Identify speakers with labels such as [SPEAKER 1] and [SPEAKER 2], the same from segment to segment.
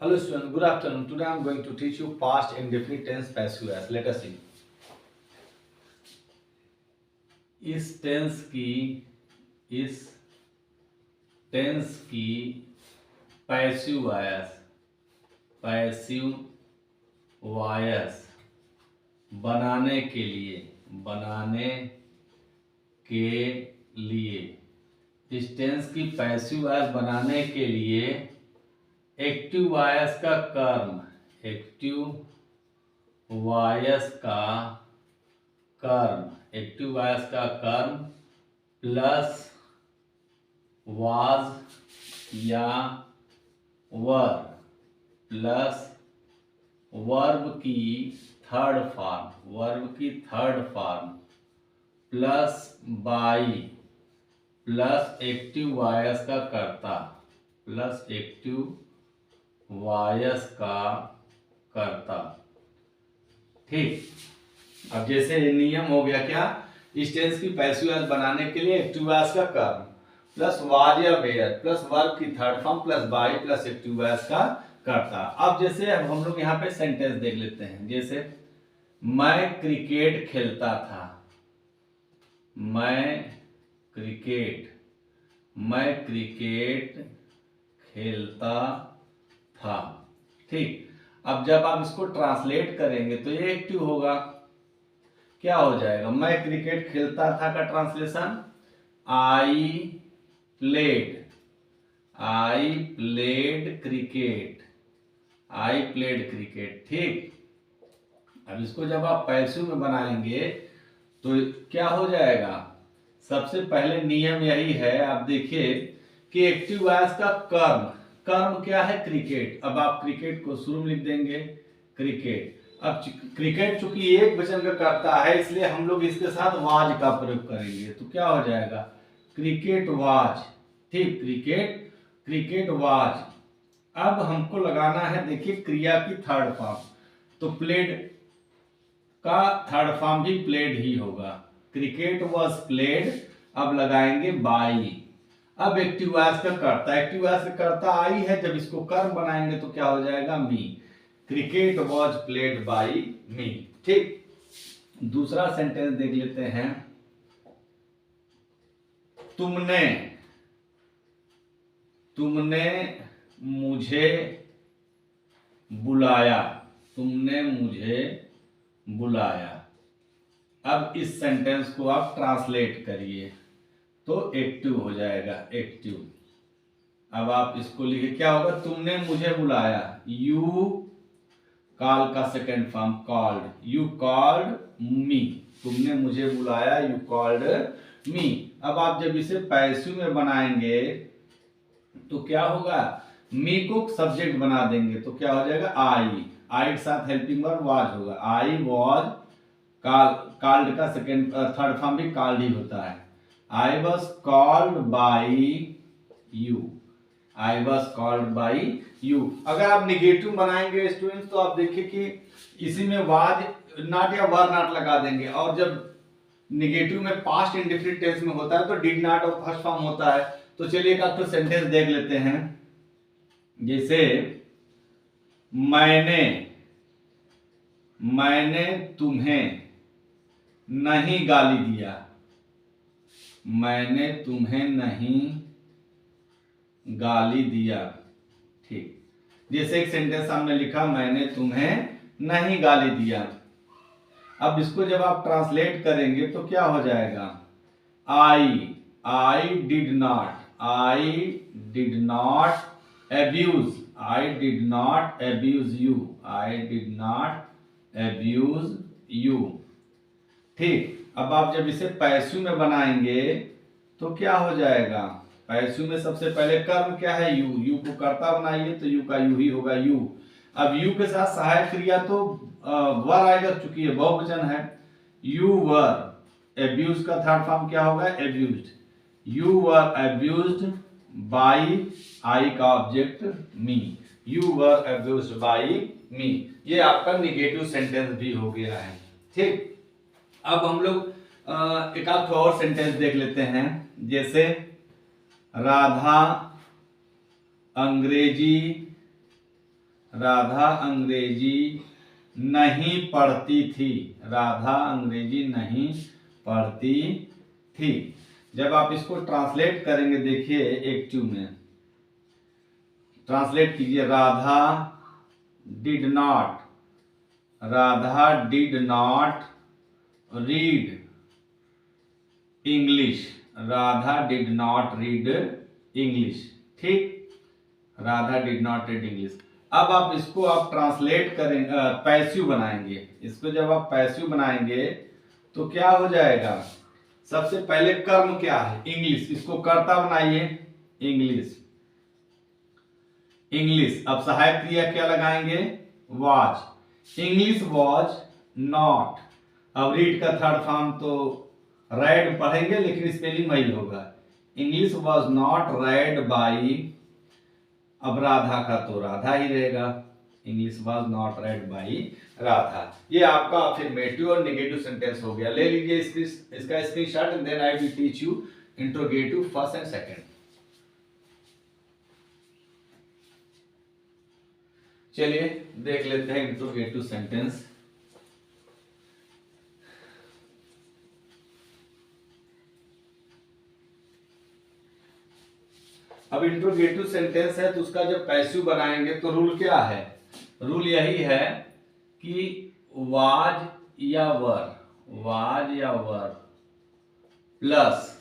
[SPEAKER 1] Hello students, good afternoon. Today I am going to teach you past indefinite tense passive voice. Let us see. इस tense की passive voice बनाने के लिए इस tense की passive voice बनाने के लिए एक्टिव वॉयस का कर्म प्लस वाज या वर प्लस वर्ब की third form plus by plus active voice का कर्ता ठीक। अब जैसे नियम हो गया क्या, इस टेंस की पैसिव वॉयस बनाने के लिए एक्टिव वॉयस का कर्म प्लस वाज या वेयर प्लस वर्ब की third form plus by plus active voice का कर्ता। अब जैसे अब हम लोग यहाँ पे सेंटेंस देख लेते हैं। जैसे मैं क्रिकेट खेलता था, मैं क्रिकेट खेलता था ठीक। अब जब आप इसको ट्रांसलेट करेंगे तो ये एक्टिव होगा। क्या हो जाएगा, मैं क्रिकेट खेलता था का ट्रांसलेशन आई प्लेड क्रिकेट ठीक। अब इसको जब आप पैसिव में बनाएंगे तो क्या हो जाएगा, सबसे पहले नियम यही है, आप देखिए कि एक्टिव वॉयस का कर्म क्या है, क्रिकेट। अब आप क्रिकेट को शुरू में लिख देंगे क्रिकेट। अब क्रिकेट चूंकि एक वचन का करता है इसलिए हम लोग इसके साथ वाज का प्रयोग करेंगे तो क्या हो जाएगा, क्रिकेट वाज ठीक, क्रिकेट वाज। अब हमको लगाना है, देखिए क्रिया की थर्ड फॉर्म, तो प्लेड का थर्ड फॉर्म भी प्लेड ही होगा, क्रिकेट वाज प्लेड। अब लगाएंगे बाई। अब एक्टिव वॉयस का कर्ता आई है, जब इसको कर्म बनाएंगे तो क्या हो जाएगा, मी, क्रिकेट वाज प्लेड बाई मी ठीक। दूसरा सेंटेंस देख लेते हैं। तुमने मुझे बुलाया। अब इस सेंटेंस को आप ट्रांसलेट करिए तो एक्टिव हो जाएगा, एक्टिव। अब आप इसको लिखिए, क्या होगा, तुमने मुझे बुलाया, यू कॉल का second form called, you called me, तुमने मुझे बुलाया, यू कॉल्ड मी। अब आप जब इसे पैसिव में बनाएंगे तो क्या होगा, मी को सब्जेक्ट बना देंगे तो क्या हो जाएगा, आई के साथ हेल्पिंग वर्ब वाज होगा, आई वाज कॉल्ड का सेकेंड थर्ड फॉर्म भी कॉल्ड ही होता है, I was called by you. अगर आप निगेटिव बनाएंगे स्टूडेंट्स तो आप देखिए कि इसी में वाज नॉट या वर नॉट लगा देंगे, और जब निगेटिव में पास्ट इंडेफिनिट टेंस में होता है तो डिड नॉट और फर्स्ट फॉर्म होता है। तो चलिए एक आपको सेंटेंस देख लेते हैं। जैसे मैंने तुम्हें नहीं गाली दिया, मैंने तुम्हें नहीं गाली दिया ठीक। जैसे एक सेंटेंस हमने लिखा, मैंने तुम्हें नहीं गाली दिया। अब इसको जब आप ट्रांसलेट करेंगे तो क्या हो जाएगा, I did not abuse you ठीक। अब आप जब इसे पैसिव में बनाएंगे तो क्या हो जाएगा, पैसिव में सबसे पहले कर्म क्या है, यू को कर्ता बनाइए तो यू का यू ही होगा, यू। अब यू के साथ सहायक क्रिया तो वर आएगा, चूंकि ये बहुवचन है, यू वर। एब्यूज का थर्ड फॉर्म क्या होगा, abused, you were abused by I का object me, you were abused by me. ये आपका निगेटिव सेंटेंस भी हो गया है ठीक। अब हम लोग एक आध और सेंटेंस देख लेते हैं। जैसे राधा अंग्रेजी राधा अंग्रेजी नहीं पढ़ती थी। राधा अंग्रेजी नहीं पढ़ती थी। जब आप इसको ट्रांसलेट करेंगे, देखिए एक्टिव में ट्रांसलेट कीजिए। Radha did not, Radha did not read English, Radha did not read English. ठीक, Radha did not read English. अब आप इसको आप ट्रांसलेट करेंगे, पैसिव बनाएंगे। इसको जब आप पैसिव बनाएंगे तो क्या हो जाएगा? सबसे पहले कर्म क्या है? इंग्लिश। इसको कर्ता बनाइए, इंग्लिश। इंग्लिश। अब सहायक क्रिया क्या लगाएंगे? वॉच। English watch not. अब रीड का थर्ड फॉर्म तो रेड पढ़ेंगे, लेकिन स्पेलिंग वही होगा। English was not red by, अब राधा का तो राधा ही रहेगा। English was not red by Radha. ये आपका अफर्मेटिव और नेगेटिव सेंटेंस हो गया। ले लीजिए इसका screenshot and then I will teach you interrogative first and second. चलिए देख लेते हैं इंट्रोगेटिव सेंटेंस। अब इंट्रोगेटिव सेंटेंस है तो उसका जब पैसिव बनाएंगे तो रूल क्या है? रूल यही है कि वाज या वर प्लस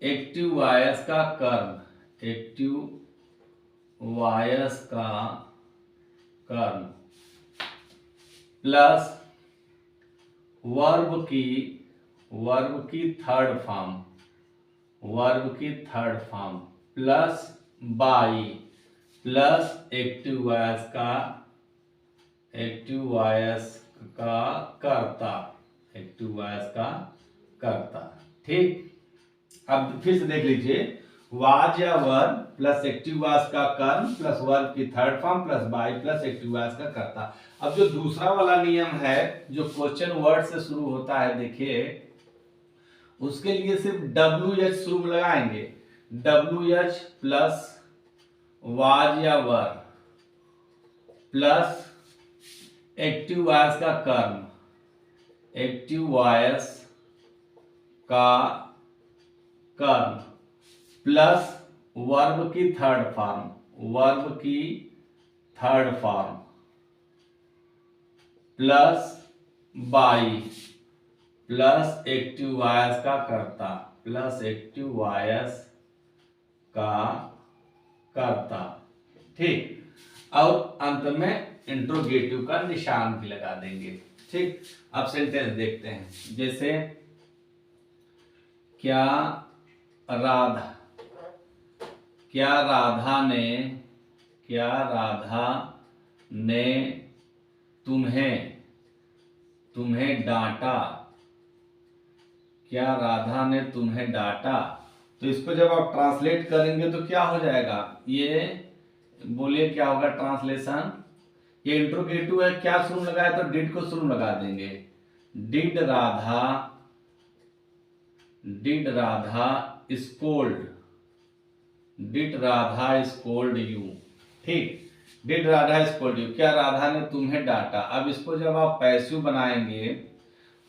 [SPEAKER 1] एक्टिव वॉयस का कर्म, एक्टिव वॉयस का कर्म प्लस वर्ब की third form plus by plus active voice का कर्ता। ठीक, अब फिर से देख लीजिए। वाज या वर प्लस एक्टिव वॉयस का कर्म प्लस वर्ब की third form plus by plus active voice का कर्ता। अब जो दूसरा वाला नियम है जो क्वेश्चन वर्ड से शुरू होता है, देखिए उसके लिए सिर्फ WH शुरू में लगाएंगे। WH प्लस वाज या वर प्लस एक्टिव वॉयस का कर्म, एक्टिव वॉयस का कर्म प्लस वर्ब की third form plus by plus active voice का कर्ता ठीक, और अंत में इंट्रोगेटिव का निशान भी लगा देंगे। ठीक, अब सेंटेंस देखते हैं। जैसे क्या राधा ने तुम्हें डांटा। क्या राधा ने तुम्हें डांटा? तो इसको जब आप ट्रांसलेट करेंगे तो क्या हो जाएगा? ये बोलिए क्या होगा ट्रांसलेशन? ये इंट्रोगेटिव है, क्या शुरू लगाया तो डिड को शुरू लगा देंगे। Did Radha scold you. ठीक, डिड राधा स्कोल्ड यू, क्या राधा ने तुम्हें डांटा। अब इसको जब आप पैसिव बनाएंगे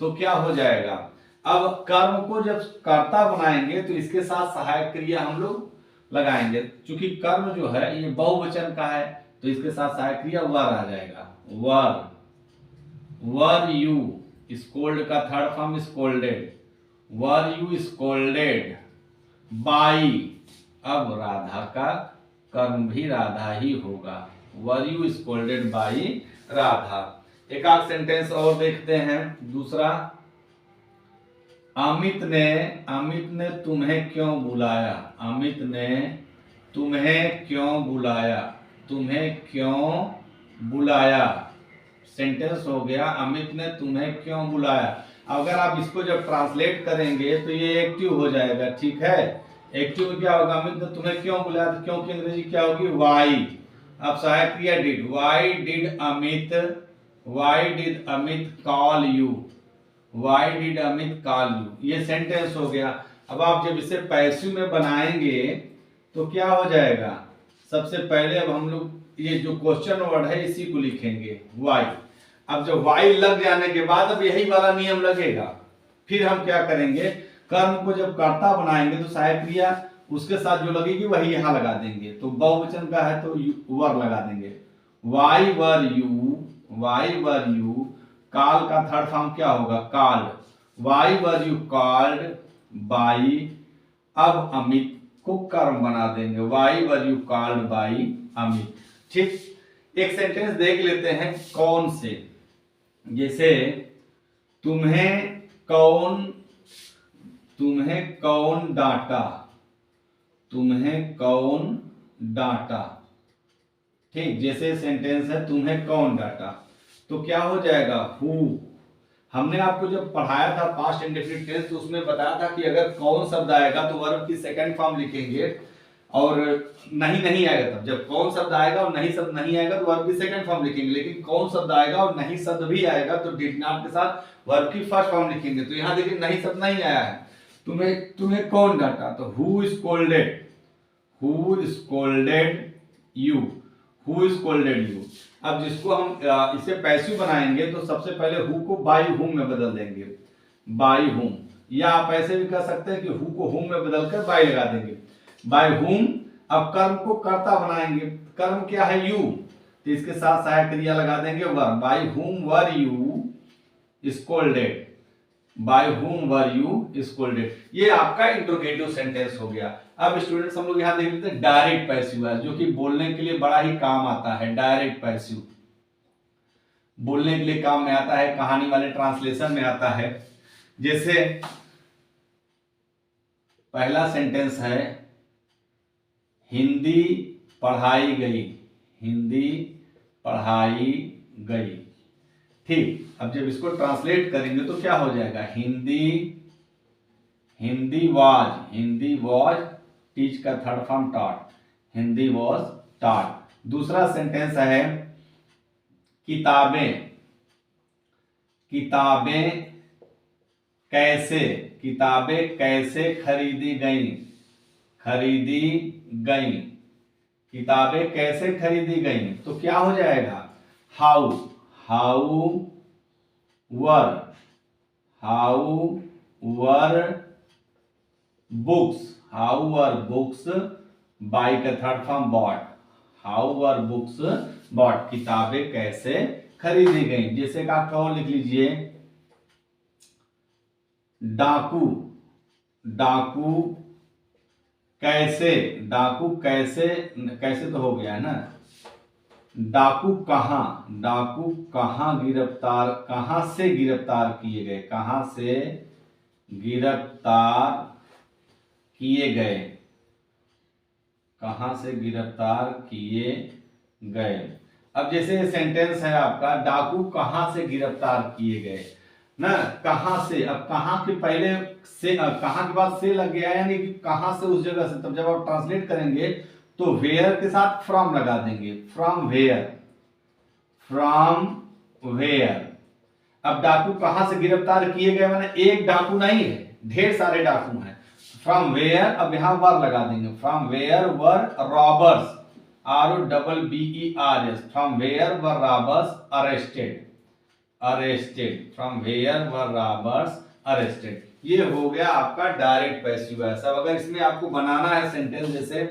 [SPEAKER 1] तो क्या हो जाएगा? अब कर्म को जब कर्ता बनाएंगे तो इसके साथ सहायक क्रिया हम लोग लगाएंगे। क्योंकि कर्म जो है ये बहुवचन का है तो इसके साथ सहायक क्रिया वर आ जाएगा। वर यू स्कोल्ड का third form scolded, were you scolded by, अब राधा का कर्म भी राधा ही होगा। Were you scolded by Radha. एक आध सेंटेंस और देखते हैं। दूसरा, अमित ने तुम्हें क्यों बुलाया। अमित ने तुम्हें क्यों बुलाया। सेंटेंस हो गया अमित ने तुम्हें क्यों बुलाया। अगर आप इसको जब ट्रांसलेट करेंगे तो ये एक्टिव हो जाएगा। ठीक है, एक्टिव में क्या होगा? अमित ने तुम्हें क्यों बुलाया, तो क्यों की अंग्रेजी क्या होगी? वाई। अब सहायक क्रिया did. Why did Amit call you. Why did Amit call you. ये सेंटेंस हो गया। अब आप जब इसे पैसिव में बनाएंगे तो क्या हो जाएगा? सबसे पहले अब हम लोग ये जो क्वेश्चन वर्ड है इसी को लिखेंगे वाई। अब जब वाई लग जाने के बाद अब यही वाला नियम लगेगा। फिर हम क्या करेंगे, कर्म को जब कर्ता बनाएंगे तो सहायक क्रिया उसके साथ जो लगेगी वही यहां लगा देंगे। तो बहुवचन का है तो वर लगा देंगे। Why were you, why were you, काल का थर्ड फॉर्म क्या होगा, called. Why were you called by, अब अमित को कर्म बना देंगे, why were you called by Amit. ठीक, एक सेंटेंस देख लेते हैं कौन से। जैसे तुम्हें कौन डांटा, तुम्हें कौन डांटा। ठीक, जैसे सेंटेंस है तुम्हें कौन डांटा, तो क्या हो जाएगा, हु। हमने आपको जब पढ़ाया था पास्ट इंडेफिनिट टेंस तो उसमें बताया था कि अगर कौन शब्द आएगा तो वर्ब की सेकंड फॉर्म लिखेंगे, और नहीं आएगा तब। जब कौन शब्द आएगा और नहीं शब्द नहीं आएगा तो वर्ब की सेकंड फॉर्म लिखेंगे, लेकिन कौन शब्द आएगा और नहीं शब्द भी आएगा तो डिड नॉट के साथ वर्ब की फर्स्ट फॉर्म लिखेंगे। तो यहाँ देखिए नहीं शब्द नहीं आया है, तुम्हें कौन डांटा, तो who scolded, who scolded you, who scolded you. अब जिसको हम इसे पैसिव बनाएंगे तो सबसे पहले हु को बाई हुम में बदल देंगे, बाई हुम। या आप ऐसे भी कर सकते हैं कि हु को हुम में बदलकर बाई लगा देंगे, बाय हुम। अब कर्म को कर्ता बनाएंगे, कर्म क्या है, यू, तो इसके साथ सहायक क्रिया लगा देंगे वर, by whom were you scolded, by whom were you scolded. ये आपका इंट्रोगेटिव सेंटेंस हो गया। अब स्टूडेंट्स हम लोग यहां देख लेते हैं डायरेक्ट पैसिव है, जो कि बोलने के लिए बड़ा ही काम आता है। डायरेक्ट पैसिव बोलने के लिए काम में आता है, कहानी वाले ट्रांसलेशन में आता है। जैसे पहला सेंटेंस है हिंदी पढ़ाई गई, हिंदी पढ़ाई गई। ठीक, अब जब इसको ट्रांसलेट करेंगे तो क्या हो जाएगा, हिंदी वॉज, टीच का third form taught, Hindi was taught. दूसरा सेंटेंस है किताबें कैसे खरीदी गई, किताबें कैसे खरीदी गई। तो क्या हो जाएगा, हाउ वर बुक्स, बाई का third form bought, how were books bought, किताबें कैसे खरीदी गई। जैसे का कौन लिख लीजिए, डाकू कैसे तो हो गया है ना, डाकू कहां से गिरफ्तार किए गए, अब जैसे सेंटेंस है आपका, डाकू कहां से गिरफ्तार किए गए ना, कहां से। अब कहां के पहले से, कहां के बाद से लग गया, यानी कि कहां से, उस जगह से। तब जब आप ट्रांसलेट करेंगे तो वेयर के साथ फ्रॉम लगा देंगे, फ्रॉम वेयर। अब डाकू कहां से गिरफ्तार किए गए, माने एक डाकू नहीं है, ढेर सारे डाकू हैं। फ्रॉम वेयर, अब यहां वर लगा देंगे, from where were robbers, ROBBERS, from where were robbers arrested, from where were robbers arrested. ये हो गया आपका डायरेक्ट पैसिव वॉइस। अब अगर इसमें आपको बनाना है सेंटेंस, जैसे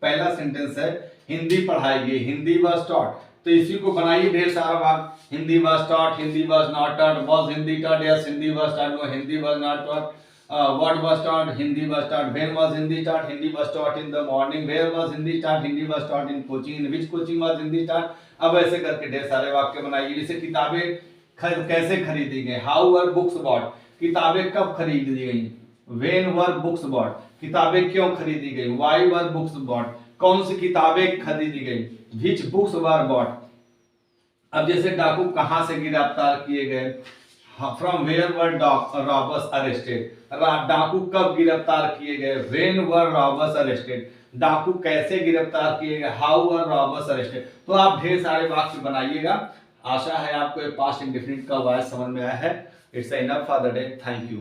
[SPEAKER 1] पहला सेंटेंस है हिंदी पढ़ाई गई, हिंदी वाज टॉट, तो इसी को बनाइए ढेर सारा भाग, Hindi was taught, Hindi was not taught, was Hindi taught, yes Hindi was taught, no Hindi was not taught, what was taught, Hindi was taught, when was Hindi taught, Hindi was taught in the morning, where was Hindi taught, Hindi was taught in coaching, in which coaching was Hindi taught. अब ऐसे करके ढेर सारे वाक्य बनाइए। जैसे किताबें कैसे खरीदी गई, हाउ वर बुक्स बॉट, किताबें कब खरीदी गई, व्हेन वर बुक्स बॉट, किताबें क्यों खरीदी गई, व्हाई वर बुक्स बॉट, कौन सी किताबें खरीदी गई, व्हिच बुक्स वर बॉट। अब जैसे डाकू कहां से गिरफ्तार किए गए, from where were robbers arrested, डाकू कब गिरफ्तार किए गए, व्हेन वर रॉबर्स अरेस्टेड, डाकू कैसे गिरफ्तार किए गए, हाउ वर रॉबर्स अरेस्टेड। तो आप ढेर सारे वाक्य बनाइएगा। आशा है आपको पास्ट इंडेफिनिट का वॉइस समझ में आया है। It's enough for the day, thank you.